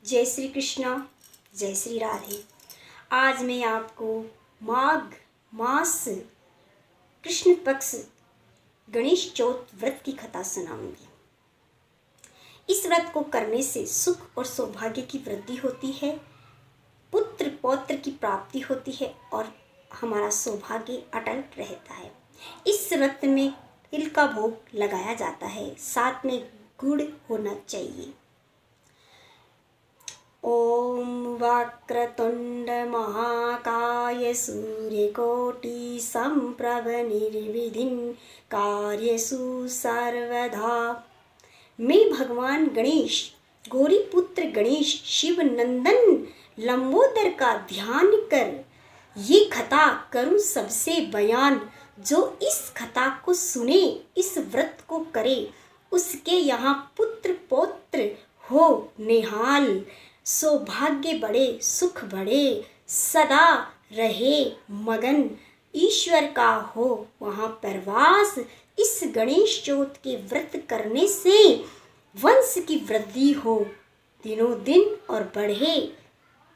जय श्री कृष्णा, जय श्री राधे। आज मैं आपको माघ मास कृष्ण पक्ष गणेश चौथ व्रत की कथा सुनाऊंगी। इस व्रत को करने से सुख और सौभाग्य की वृद्धि होती है, पुत्र पौत्र की प्राप्ति होती है और हमारा सौभाग्य अटल रहता है। इस व्रत में तिल का भोग लगाया जाता है, साथ में गुड़ होना चाहिए। ओम वक्रतुंड महाकाय सूर्यकोटि संप्रभ निर्विघ्न कार्येषु सर्वदा। मैं भगवान गणेश, गौरी पुत्र गणेश शिव नंदन लंबोदर का ध्यान कर ये कथा करूं सबसे बयान। जो इस कथा को सुने, इस व्रत को करे, उसके यहाँ पुत्र पौत्र हो निहाल, सौभाग्य बढ़े, सुख बढ़े, सदा रहे मगन, ईश्वर का हो वहाँ परवास। इस गणेश चौथ के व्रत करने से वंश की वृद्धि हो दिनों दिन और बढ़े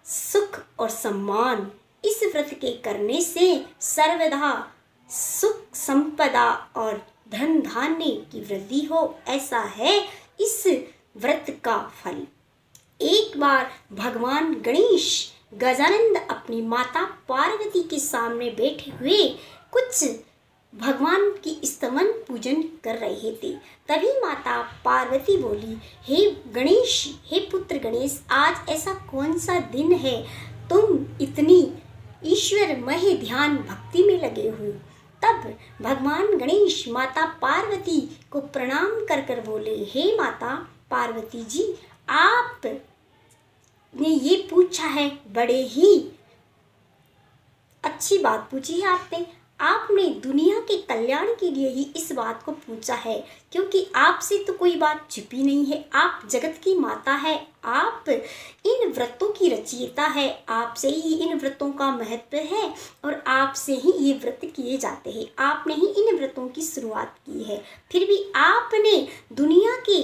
सुख और सम्मान। इस व्रत के करने से सर्वदा सुख संपदा और धन धान्य की वृद्धि हो, ऐसा है इस व्रत का फल। एक बार भगवान गणेश गजानंद अपनी माता पार्वती के सामने बैठे हुए कुछ भगवान की स्तवन पूजन कर रहे थे। तभी माता पार्वती बोली, हे गणेश, हे पुत्र गणेश, आज ऐसा कौन सा दिन है तुम इतनी ईश्वरमय ध्यान भक्ति में लगे हो। तब भगवान गणेश माता पार्वती को प्रणाम कर कर बोले, हे माता पार्वती जी, आप ने ये पूछा है, बड़े ही अच्छी बात पूछी है आपने। आपने दुनिया के कल्याण के लिए ही इस बात को पूछा है, क्योंकि आपसे तो कोई बात छिपी नहीं है। आप जगत की माता है, आप इन व्रतों की रचयिता है, आपसे ही इन व्रतों का महत्व है और आपसे ही ये व्रत किए जाते हैं। आपने ही इन व्रतों की शुरुआत की है, फिर भी आपने दुनिया के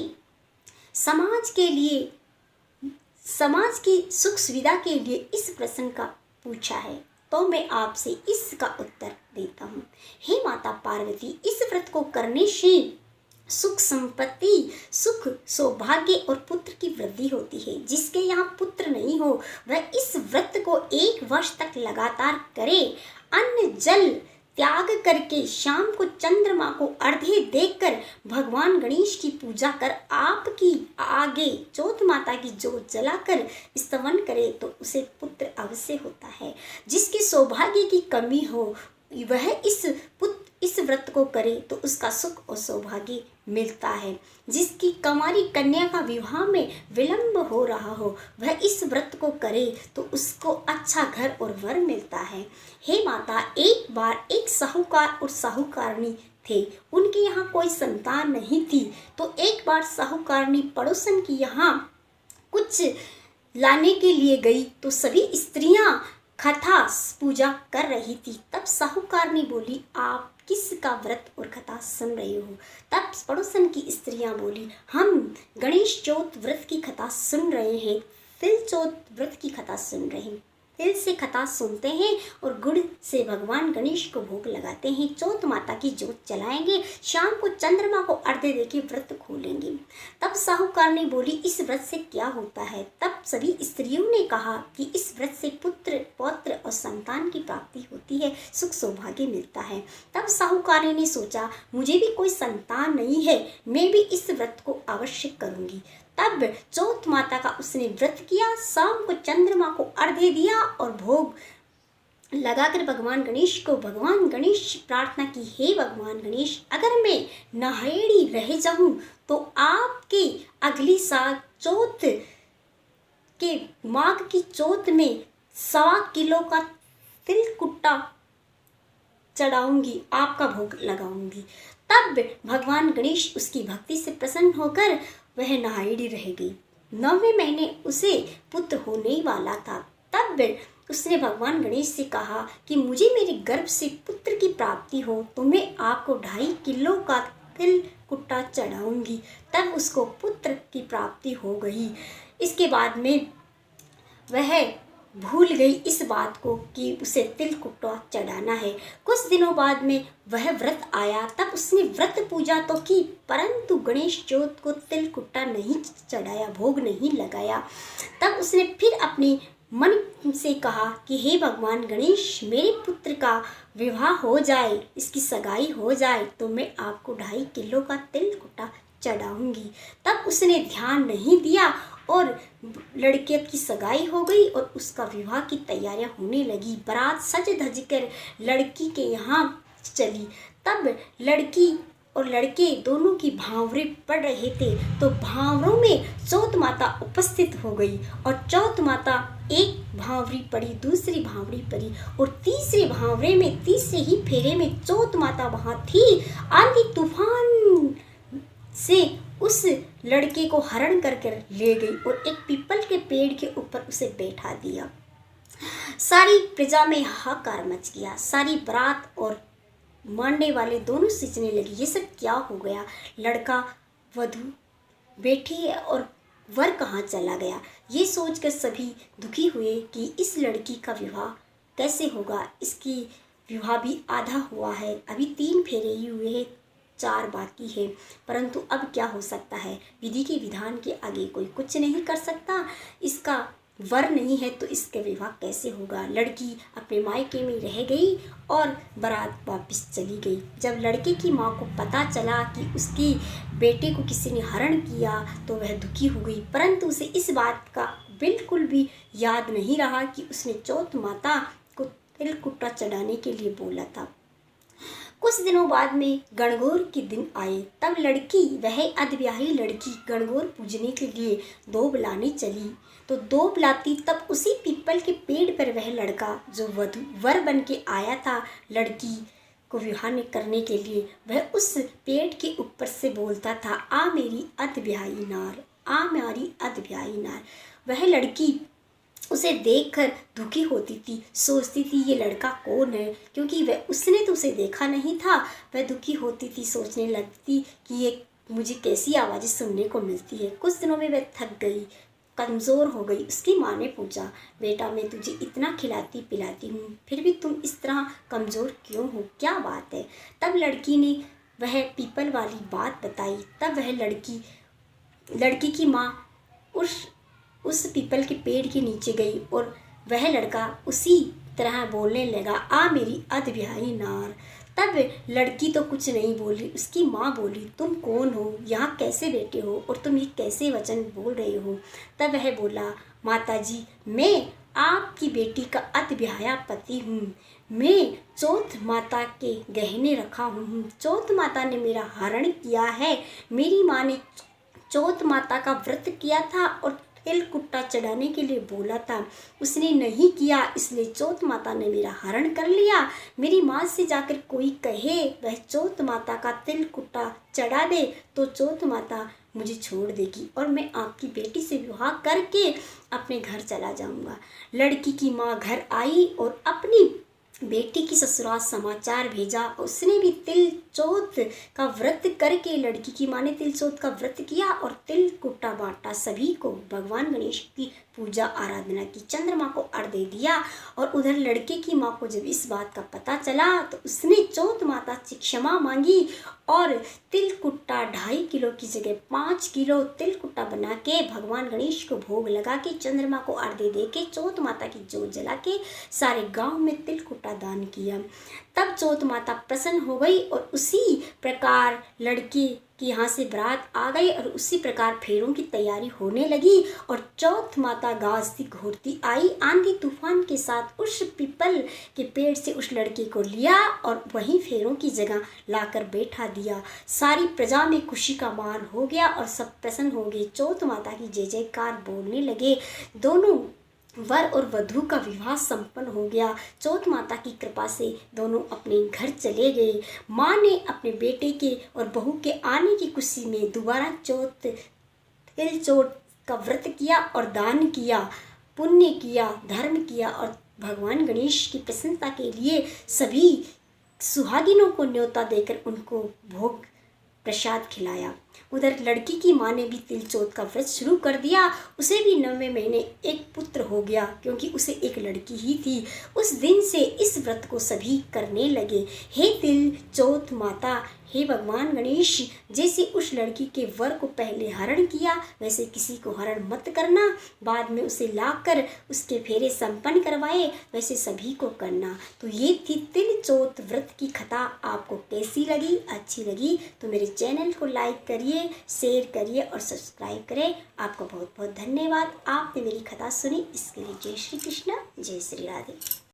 समाज के लिए, समाज की सुख सुविधा के लिए इस प्रश्न का पूछा है, तो मैं आपसे इसका उत्तर देता हूँ। हे माता पार्वती, इस व्रत को करने से सुख संपत्ति, सुख सौभाग्य और पुत्र की वृद्धि होती है। जिसके यहाँ पुत्र नहीं हो वह इस व्रत को 1 वर्ष तक लगातार करे। अन्न जल त्याग करके शाम को चंद्रमा को अर्घ्य देकर भगवान गणेश की पूजा कर आपकी आगे चौथ माता की जोत जलाकर स्तवन करे तो उसे पुत्र अवश्य होता है। जिसके सौभाग्य की कमी हो वह इस व्रत को करे तो उसका सुख और सौभाग्य मिलता है। जिसकी कुंवारी कन्या का विवाह में विलंब हो रहा हो वह इस व्रत को करे तो उसको अच्छा घर और वर मिलता है। हे माता, एक बार एक साहूकार और साहूकारनी थे, उनके यहाँ कोई संतान नहीं थी। तो एक बार साहूकारनी पड़ोसन की यहाँ कुछ लाने के लिए गई तो सभी स्त्रियां कथा पूजा कर रही थी। तब साहूकारनी बोली, आप किसका व्रत और कथा सुन रहे हो। तब पड़ोसन की स्त्रियां बोली, हम गणेश चौथ व्रत की कथा सुन रहे हैं, तिल चौथ व्रत की कथा सुन रहे हैं। तिल से कथा सुनते हैं और गुड़ से भगवान गणेश को भोग लगाते हैं। चौथ माता की जोत जलाएंगे, शाम को चंद्रमा को अर्घ्य देके व्रत खोलेंगे। तब साहूकारनी बोली, इस व्रत से क्या होता है। तब सभी स्त्रियों ने कहा कि इस व्रत से पुत्र पौत्र और संतान की प्राप्ति होती है, सुख सौभाग्य मिलता है। तब साहूकारनी ने सोचा, मुझे भी कोई संतान नहीं है, मैं भी इस व्रत को अवश्य करूंगी। तब चौथ माता का उसने व्रत किया, शाम को चंद्रमा को अर्घ्य दिया और भोग लगाकर भगवान गणेश को भगवान गणेश प्रार्थना की, हे भगवान गणेश, अगर मैं नहेड़ी रह जाऊं तो आपके अगली साल चौथ के माघ की चौथ में 1.25 किलो का तिल कुट्टा चढ़ाऊंगी, आपका भोग लगाऊंगी। तब भगवान गणेश उसकी भक्ति से प्रसन्न होकर वह नहायड़ी रह गई। 9वें महीने उसे पुत्र होने वाला था। तब उसने भगवान गणेश से कहा कि मुझे मेरे गर्भ से पुत्र की प्राप्ति हो तो मैं आपको 2.5 किलो का तिल कुट्टा चढ़ाऊंगी। तब उसको पुत्र की प्राप्ति हो गई। इसके बाद में वह भूल गई इस बात को कि उसे तिल कुट्टा चढ़ाना है। कुछ दिनों बाद में वह व्रत आया, तब उसने व्रत पूजा तो की, परंतु गणेश चौथ को तिल कुट्टा नहीं चढ़ाया, भोग नहीं लगाया। तब उसने फिर अपने मन से कहा कि हे भगवान गणेश, मेरे पुत्र का विवाह हो जाए, इसकी सगाई हो जाए तो मैं आपको 2.5 किलो का तिल कुट्टा चढ़ाऊंगी। तब उसने ध्यान नहीं दिया और लड़के की सगाई हो गई और उसका विवाह की तैयारियां होने लगी। बारात सज धज कर लड़की के यहाँ चली। तब लड़की और लड़के दोनों की भांवरे पड़ रहे थे, तो भांवरों में चौथ माता उपस्थित हो गई और चौथ माता एक भांवरी पड़ी, दूसरी भांवरी पड़ी और तीसरे भांवरे में, तीसरे ही फेरे में चौथ माता वहां थी। आंधी तूफान से उस लड़के को हरण कर ले गई और एक पीपल के पेड़ के ऊपर उसे बैठा दिया। सारी प्रजा में हाहाकार मच गया। सारी बारात और मानने वाले दोनों सोचने लगे, ये सब क्या हो गया? लड़का वधू बैठी है और वर कहाँ चला गया? ये सोचकर सभी दुखी हुए कि इस लड़की का विवाह कैसे होगा। इसकी विवाह भी आधा हुआ है, अभी 3 फेरे ही हुए हैं, 4 बाकी है, परंतु अब क्या हो सकता है? विधि के विधान के आगे कोई कुछ नहीं कर सकता। इसका वर नहीं है तो इसके विवाह कैसे होगा? लड़की अपने मायके में रह गई और बारात वापस चली गई। जब लड़के की माँ को पता चला कि उसकी बेटे को किसी ने हरण किया तो वह दुखी हो गई, परंतु उसे इस बात का बिल्कुल भी याद नहीं रहा कि उसने चौथ माता को तिल कुट्टा चढ़ाने के लिए बोला था। कुछ दिनों बाद में गणगौर के दिन आए। तब लड़की, वह अधब्याही लड़की, गणगौर पूजने के लिए दूब लाने चली। तो दूब लाती, तब उसी पीपल के पेड़ पर वह लड़का जो वधू वर बन के आया था लड़की को विवाह करने के लिए, वह उस पेड़ के ऊपर से बोलता था, आ मेरी अधब्याही नार, आ मेरी अधब्याही नार। वह लड़की उसे देखकर दुखी होती थी, सोचती थी ये लड़का कौन है, क्योंकि वह उसने तो उसे देखा नहीं था। वह दुखी होती थी, सोचने लगती कि ये मुझे कैसी आवाज़ें सुनने को मिलती है। कुछ दिनों में वह थक गई, कमज़ोर हो गई। उसकी माँ ने पूछा, बेटा मैं तुझे इतना खिलाती पिलाती हूँ, फिर भी तुम इस तरह कमज़ोर क्यों हो, क्या बात है? तब लड़की ने वह पीपल वाली बात बताई। तब वह लड़की की माँ उस पीपल के पेड़ के नीचे गई और वह लड़का उसी तरह बोलने लगा, आ मेरी अधब्याही नार। तब लड़की तो कुछ नहीं बोली, उसकी माँ बोली, तुम कौन हो, यहाँ कैसे बैठे हो और तुम ये कैसे वचन बोल रहे हो? तब वह बोला, माता जी मैं आपकी बेटी का अधब्याया पति हूँ, मैं चौथ माता के गहने रखा हूँ, चौथ माता ने मेरा हरण किया है। मेरी माँ ने चौथ माता का व्रत किया था और तिल कुट्टा चढ़ाने के लिए बोला था, उसने नहीं किया, इसलिए चौथ माता ने मेरा हरण कर लिया। मेरी माँ से जाकर कोई कहे वह चौथ माता का तिल कुट्टा चढ़ा दे तो चौथ माता मुझे छोड़ देगी और मैं आपकी बेटी से विवाह करके अपने घर चला जाऊंगा। लड़की की माँ घर आई और अपनी बेटी की ससुराल समाचार भेजा। उसने भी तिल चौथ का व्रत करके, लड़की की माँ ने तिल चौथ का व्रत किया और तिल कुट्टा बांटा। सभी को भगवान गणेश की पूजा आराधना की, चंद्रमा को अर्घ्य दिया। और उधर लड़के की माँ को जब इस बात का पता चला तो उसने चौथ माता से क्षमा मांगी और तिल कुट्टा 2.5 किलो की जगह 5 किलो तिल कुट्टा बना के भगवान गणेश को भोग लगा के, चंद्रमा को अर्घ्य दे के, चौथ माता की जोत जला के सारे गांव में तिल कुट्टा दान किया। तब चौथ माता प्रसन्न हो गई और उसी प्रकार लड़की कि यहाँ से बारात आ गई और उसी प्रकार फेरों की तैयारी होने लगी। और चौथ माता गाजती घोरती आई आंधी तूफान के साथ, उस पीपल के पेड़ से उस लड़के को लिया और वहीं फेरों की जगह लाकर बैठा दिया। सारी प्रजा में खुशी का माहौल हो गया और सब प्रसन्न हो गए। चौथ माता की जय जयकार बोलने लगे। दोनों वर और वधू का विवाह संपन्न हो गया। चौथ माता की कृपा से दोनों अपने घर चले गए। माँ ने अपने बेटे के और बहू के आने की खुशी में दोबारा तिल चौथ का व्रत किया और दान किया, पुण्य किया, धर्म किया और भगवान गणेश की प्रसन्नता के लिए सभी सुहागिनों को न्योता देकर उनको भोग प्रसाद खिलाया। उधर लड़की की माँ ने भी तिलचोट का व्रत शुरू कर दिया। उसे भी 9वें महीने एक पुत्र हो गया, क्योंकि उसे एक लड़की ही थी। उस दिन से इस व्रत को सभी करने लगे। हे तिलचोट माता, हे भगवान गणेश, जैसे उस लड़की के वर को पहले हरण किया, वैसे किसी को हरण मत करना। बाद में उसे लाकर उसके फेरे संपन्न करवाए, वैसे सभी को करना। तो ये थी तिलचोट व्रत की कथा। आपको कैसी लगी? अच्छी लगी तो मेरे चैनल को लाइक करिए, शेयर करिए और सब्सक्राइब करें। आपका बहुत बहुत धन्यवाद। आपने मेरी कथा सुनी, इसके लिए जय श्री कृष्ण, जय श्री राधे।